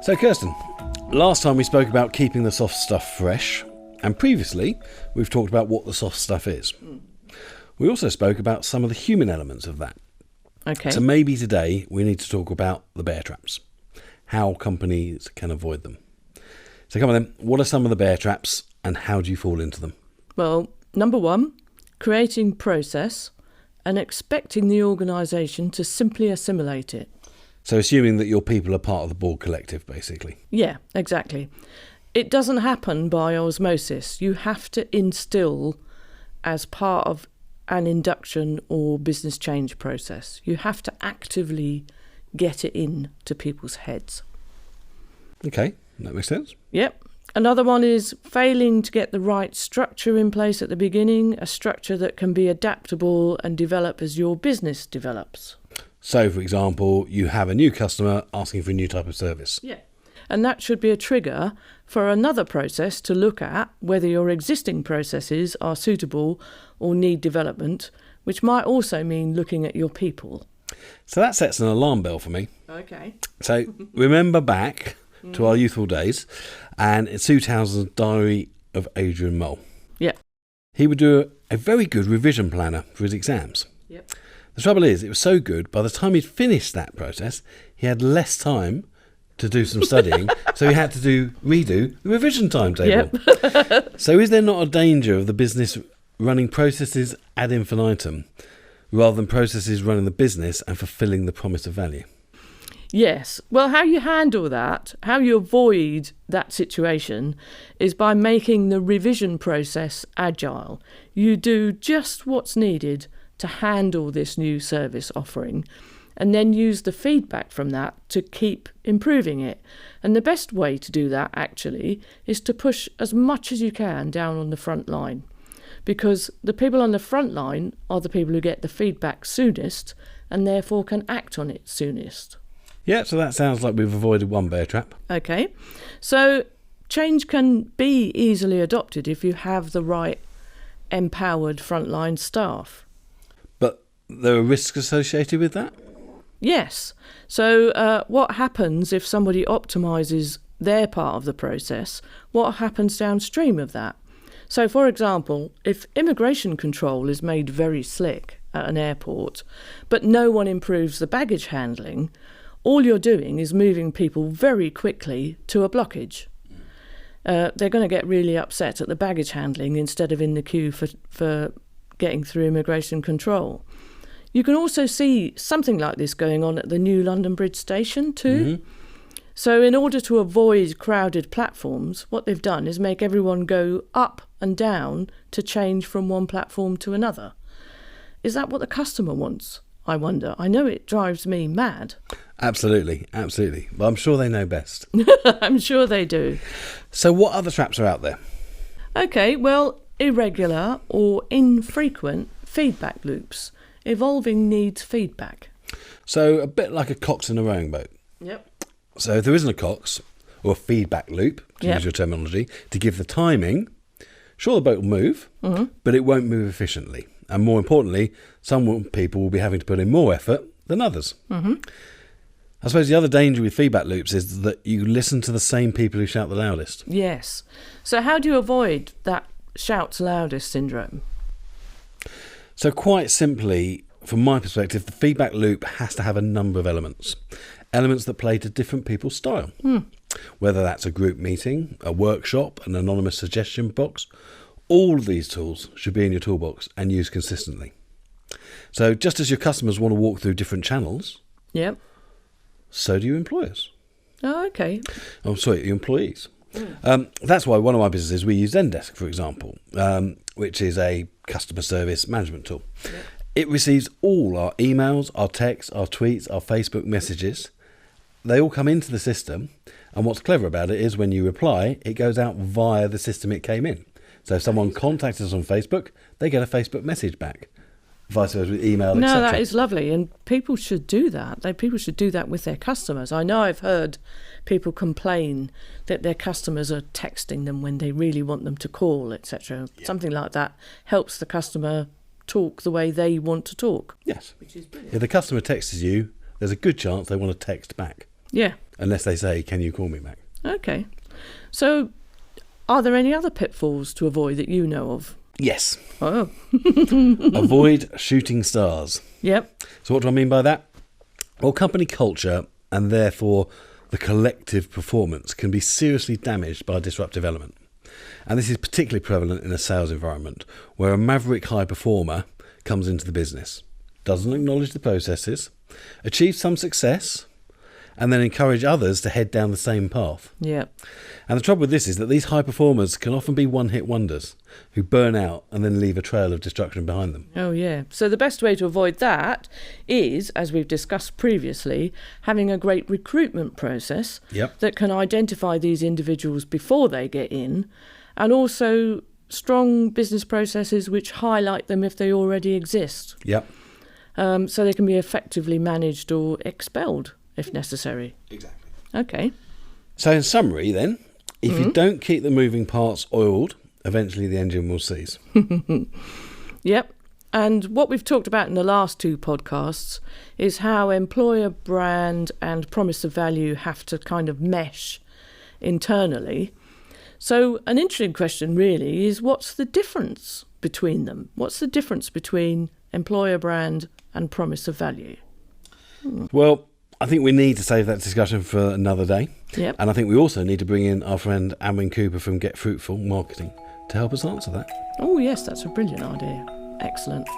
So Kirsten, last time we spoke about keeping the soft stuff fresh, and previously we've talked about what the soft stuff is. We also spoke about some of the human elements of that. Okay. So maybe today we need to talk about the bear traps, how companies can avoid them. So come on then, what are some of the bear traps and how do you fall into them? Well, number one, creating process and expecting the organisation to simply assimilate it. So assuming that your people are part of the Borg collective, basically. Yeah, exactly. It doesn't happen by osmosis. You have to instill as part of an induction or business change process. You have to actively get it in to people's heads. Okay, that makes sense. Yep. Another one is failing to get the right structure in place at the beginning, a structure that can be adaptable and develop as your business develops. So, for example, you have a new customer asking for a new type of service. Yeah. And that should be a trigger for another process to look at whether your existing processes are suitable or need development, which might also mean looking at your people. So that sets an alarm bell for me. Okay. So remember back to our youthful days, and it's Sue Townsend's Diary of Adrian Mole. Yeah. He would do a very good revision planner for his exams. Yep. The trouble is, it was so good, by the time he'd finished that process, he had less time to do some studying, so he had to redo the revision timetable. Yep. So is there not a danger of the business running processes ad infinitum, rather than processes running the business and fulfilling the promise of value? Yes. Well, how you handle that, how you avoid that situation, is by making the revision process agile. You do just what's needed to handle this new service offering, and then use the feedback from that to keep improving it. And the best way to do that, actually, is to push as much as you can down on the front line, because the people on the front line are the people who get the feedback soonest and therefore can act on it soonest. Yeah, so that sounds like we've avoided one bear trap. Okay, so change can be easily adopted if you have the right empowered frontline staff. But there are risks associated with that? Yes. So what happens if somebody optimises their part of the process? What happens downstream of that? So, for example, if immigration control is made very slick at an airport, but no one improves the baggage handling, all you're doing is moving people very quickly to a blockage. They're going to get really upset at the baggage handling instead of in the queue for getting through immigration control. You can also see something like this going on at the new London Bridge station too. Mm-hmm. So in order to avoid crowded platforms, what they've done is make everyone go up and down to change from one platform to another. Is that what the customer wants, I wonder? I know it drives me mad. Absolutely, absolutely. But I'm sure they know best. I'm sure they do. So what other traps are out there? Okay, well, irregular or infrequent feedback loops. Evolving needs feedback. So a bit like a cox in a rowing boat. Yep. So if there isn't a cox or a feedback loop, to use your terminology, to give the timing, sure, the boat will move, but it won't move efficiently. And more importantly, some people will be having to put in more effort than others. Mm-hmm. I suppose the other danger with feedback loops is that you listen to the same people who shout the loudest. Yes. So how do you avoid that shouts loudest syndrome? So quite simply, from my perspective, the feedback loop has to have a number of elements. Elements that play to different people's style. Whether that's a group meeting, a workshop, an anonymous suggestion box, all of these tools should be in your toolbox and used consistently. So just as your customers want to walk through different channels, Yep. so do your employers. Oh, okay. Oh, sorry, your employees. That's why one of my businesses, we use Zendesk, for example, which is a customer service management tool. Yep. It receives all our emails, our texts, our tweets, our Facebook messages. They all come into the system. And what's clever about it is when you reply, it goes out via the system it came in. So if someone contacts us on Facebook, they get a Facebook message back. Vice versa with email, etc. No, that is lovely. And people should do that. People should do that with their customers. I know I've heard people complain that their customers are texting them when they really want them to call, etc. Yeah. Something like that helps the customer talk the way they want to talk. Yes. Which is brilliant. If the customer texts you, there's a good chance they want to text back. Yeah. unless they say, can you call me back? Okay. So are there any other pitfalls to avoid that you know of? Yes. Oh. Avoid shooting stars. Yep. So what do I mean by that? Well, company culture and therefore the collective performance can be seriously damaged by disruptive element. And this is particularly prevalent in a sales environment where a maverick high performer comes into the business, doesn't acknowledge the processes, achieves some success, and then encourage others to head down the same path. Yep. And the trouble with this is that these high performers can often be one-hit wonders who burn out and then leave a trail of destruction behind them. Oh, yeah. So the best way to avoid that is, as we've discussed previously, having a great recruitment process that can identify these individuals before they get in, and also strong business processes which highlight them if they already exist. Yep. So they can be effectively managed or expelled if necessary. Exactly. Okay. So in summary then, if you don't keep the moving parts oiled, eventually the engine will seize. Yep. And what we've talked about in the last 2 podcasts is how employer brand and promise of value have to kind of mesh internally. So an interesting question really is, what's the difference between them? What's the difference between employer brand and promise of value? Well, I think we need to save that discussion for another day. Yep. And I think we also need to bring in our friend Adrian Cooper from Get Fruitful Marketing to help us answer that. Oh, yes, that's a brilliant idea. Excellent.